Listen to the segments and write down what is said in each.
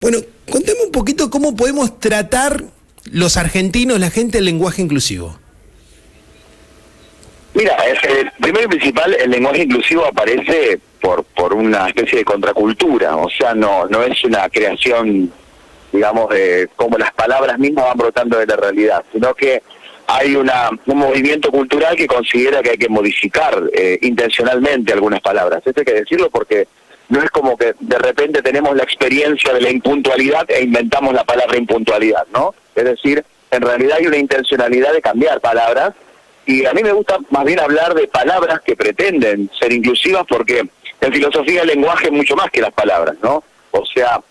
Bueno, contame un poquito cómo podemos tratar los argentinos, la gente, el lenguaje inclusivo. Mira, primero y principal, el lenguaje inclusivo aparece por una especie de contracultura, o sea, no es una creación, digamos, de cómo las palabras mismas van brotando de la realidad, sino que hay un movimiento cultural que considera que hay que modificar intencionalmente algunas palabras. Esto hay que decirlo porque no es como que de repente tenemos la experiencia de la impuntualidad e inventamos la palabra impuntualidad, ¿no? Es decir, en realidad hay una intencionalidad de cambiar palabras, y a mí me gusta más bien hablar de palabras que pretenden ser inclusivas, porque en filosofía el lenguaje es mucho más que las palabras, ¿no? O sea,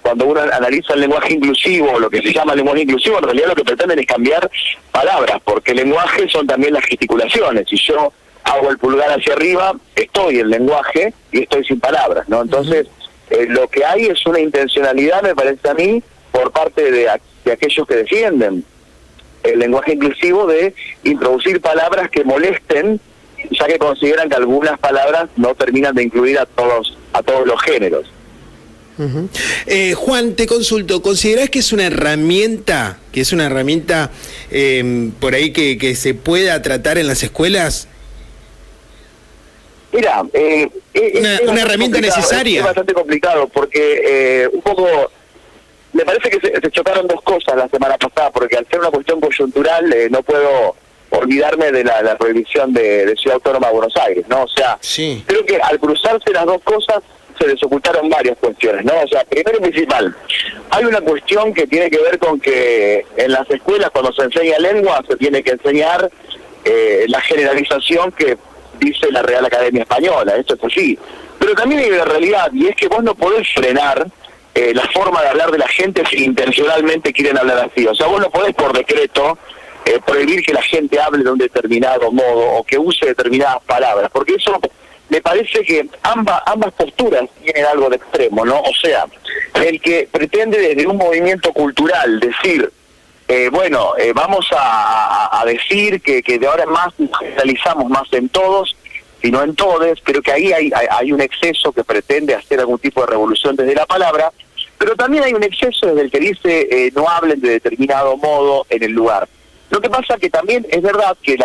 cuando uno analiza el lenguaje inclusivo, lo que se llama lenguaje inclusivo, en realidad lo que pretenden es cambiar palabras, porque el lenguaje son también las gesticulaciones. Si yo hago el pulgar hacia arriba, estoy en lenguaje y estoy sin palabras, ¿no? Entonces, lo que hay es una intencionalidad, me parece a mí, por parte de aquellos que defienden el lenguaje inclusivo, de introducir palabras que molesten, ya que consideran que algunas palabras no terminan de incluir a todos los géneros. Juan, te consulto, ¿considerás que es una herramienta, por ahí que se pueda tratar en las escuelas? Mira, una herramienta necesaria. Es bastante complicado porque un poco me parece que se chocaron dos cosas la semana pasada, porque al ser una cuestión coyuntural no puedo olvidarme de la prohibición de Ciudad Autónoma de Buenos Aires, ¿no? O sea, sí, creo que al cruzarse las dos cosas se desocultaron varias cuestiones, ¿no? O sea, primero y principal, hay una cuestión que tiene que ver con que en las escuelas, cuando se enseña lengua, se tiene que enseñar la generalización que dice la Real Academia Española. Esto es así. Pero también hay una realidad, y es que vos no podés frenar la forma de hablar de la gente si intencionalmente quieren hablar así. O sea, vos no podés por decreto prohibir que la gente hable de un determinado modo o que use determinadas palabras, porque eso me parece que ambas posturas tienen algo de extremo, ¿no? O sea, el que pretende desde un movimiento cultural decir, vamos a decir que de ahora en más generalizamos más en todos y no en todes, pero que ahí hay un exceso que pretende hacer algún tipo de revolución desde la palabra, pero también hay un exceso desde el que dice no hablen de determinado modo en el lugar. Lo que pasa que también es verdad que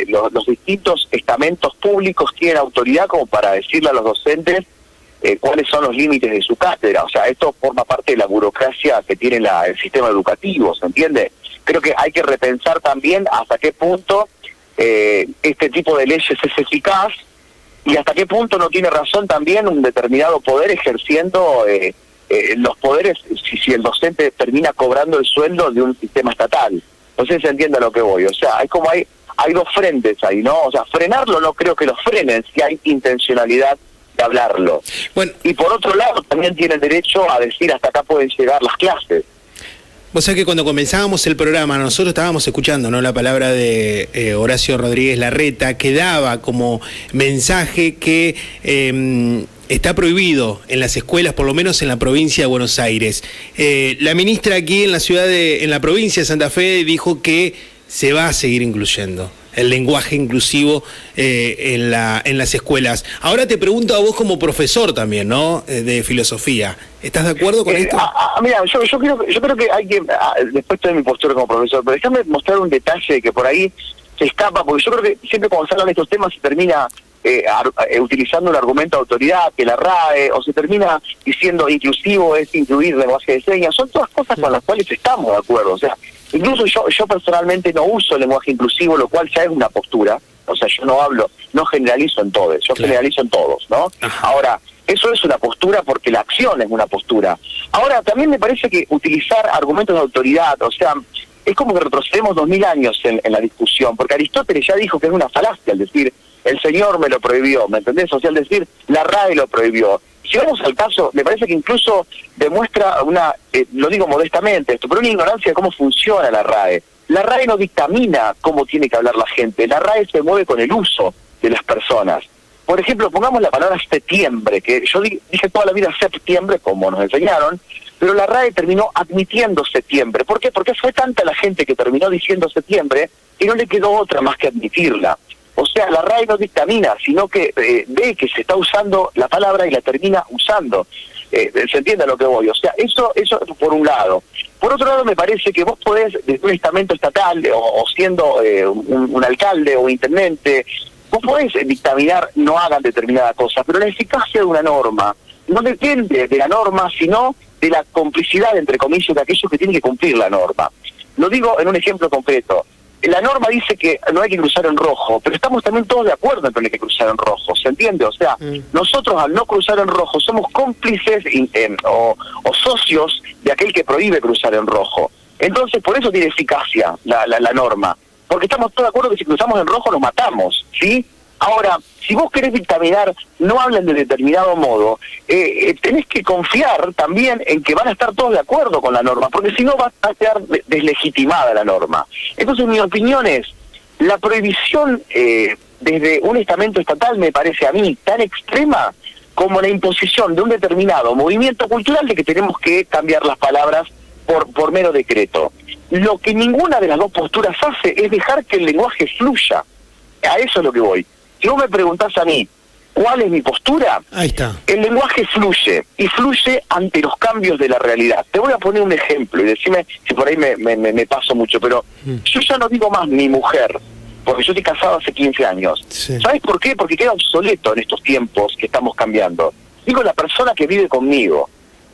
los distintos estamentos públicos tienen autoridad como para decirle a los docentes cuáles son los límites de su cátedra. O sea, esto forma parte de la burocracia que tiene el sistema educativo, ¿se entiende? Creo que hay que repensar también hasta qué punto este tipo de leyes es eficaz y hasta qué punto no tiene razón también un determinado poder ejerciendo los poderes si el docente termina cobrando el sueldo de un sistema estatal. No sé si se entiende a lo que voy. O sea, hay dos frentes ahí, ¿no? O sea, frenarlo no creo que lo frenen si hay intencionalidad de hablarlo. Bueno, y por otro lado también tienen derecho a decir hasta acá pueden llegar las clases. Vos sabés que cuando comenzábamos el programa nosotros estábamos escuchando, ¿no?, la palabra de Horacio Rodríguez Larreta, que daba como mensaje que está prohibido en las escuelas, por lo menos en la provincia de Buenos Aires. La ministra aquí en la provincia de Santa Fe dijo que se va a seguir incluyendo el lenguaje inclusivo en las escuelas. Ahora te pregunto a vos como profesor también, ¿no?, de filosofía. ¿Estás de acuerdo con esto? Mira, yo creo que hay que, después de mi postura como profesor, pero déjame mostrar un detalle que por ahí se escapa, porque yo creo que siempre cuando se hablan de estos temas se termina utilizando un argumento de autoridad, que la RAE, o se termina diciendo inclusivo es incluir lenguaje de señas. Son todas cosas con las cuales estamos de acuerdo. O sea, incluso yo personalmente no uso el lenguaje inclusivo, lo cual ya es una postura. O sea, yo no generalizo en todos, yo generalizo en todos, ¿no? Ajá. Ahora, eso es una postura porque la acción es una postura. Ahora, también me parece que utilizar argumentos de autoridad, o sea, es como que retrocedemos 2000 años en la discusión, porque Aristóteles ya dijo que es una falacia al decir el Señor me lo prohibió, ¿me entendés? O sea, al decir la RAE lo prohibió. Si vamos al caso, me parece que incluso demuestra lo digo modestamente esto, pero una ignorancia de cómo funciona la RAE. La RAE no dictamina cómo tiene que hablar la gente, la RAE se mueve con el uso de las personas. Por ejemplo, pongamos la palabra septiembre, que yo dije toda la vida septiembre, como nos enseñaron, pero la RAE terminó admitiendo septiembre. ¿Por qué? Porque fue tanta la gente que terminó diciendo septiembre que no le quedó otra más que admitirla. O sea, la RAE no dictamina, sino que ve que se está usando la palabra y la termina usando. se entiende a lo que voy. O sea, eso por un lado. Por otro lado, me parece que vos podés, desde un estamento estatal, o siendo un alcalde o intendente, vos podés dictaminar no hagan determinada cosa, pero la eficacia de una norma no depende de la norma, sino de la complicidad, entre comillas, de aquellos que tienen que cumplir la norma. Lo digo en un ejemplo concreto. La norma dice que no hay que cruzar en rojo, pero estamos también todos de acuerdo en que no hay que cruzar en rojo, ¿se entiende? O sea, nosotros al no cruzar en rojo somos cómplices o socios de aquel que prohíbe cruzar en rojo. Entonces, por eso tiene eficacia la norma, porque estamos todos de acuerdo que si cruzamos en rojo nos matamos, ¿sí? Ahora, si vos querés dictaminar, no hablen de determinado modo, tenés que confiar también en que van a estar todos de acuerdo con la norma, porque si no va a quedar deslegitimada la norma. Entonces, mi opinión es, la prohibición desde un estamento estatal me parece a mí tan extrema como la imposición de un determinado movimiento cultural de que tenemos que cambiar las palabras por mero decreto. Lo que ninguna de las dos posturas hace es dejar que el lenguaje fluya. A eso es lo que voy. Si vos me preguntás a mí, ¿cuál es mi postura? Ahí está. El lenguaje fluye, y fluye ante los cambios de la realidad. Te voy a poner un ejemplo, y decime si por ahí me paso mucho, pero yo ya no digo más mi mujer, porque yo estoy casado hace 15 años. Sí. ¿Sabes por qué? Porque queda obsoleto en estos tiempos que estamos cambiando. Digo la persona que vive conmigo.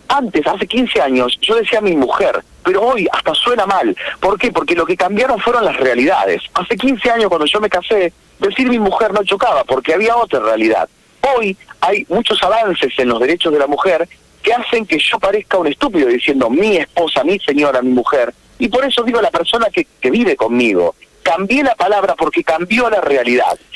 Antes, hace 15 años, yo decía mi mujer, pero hoy hasta suena mal. ¿Por qué? Porque lo que cambiaron fueron las realidades. Hace 15 años, cuando yo me casé, decir mi mujer no chocaba, porque había otra realidad. Hoy hay muchos avances en los derechos de la mujer que hacen que yo parezca un estúpido diciendo mi esposa, mi señora, mi mujer. Y por eso digo la persona que vive conmigo. Cambié la palabra porque cambió la realidad.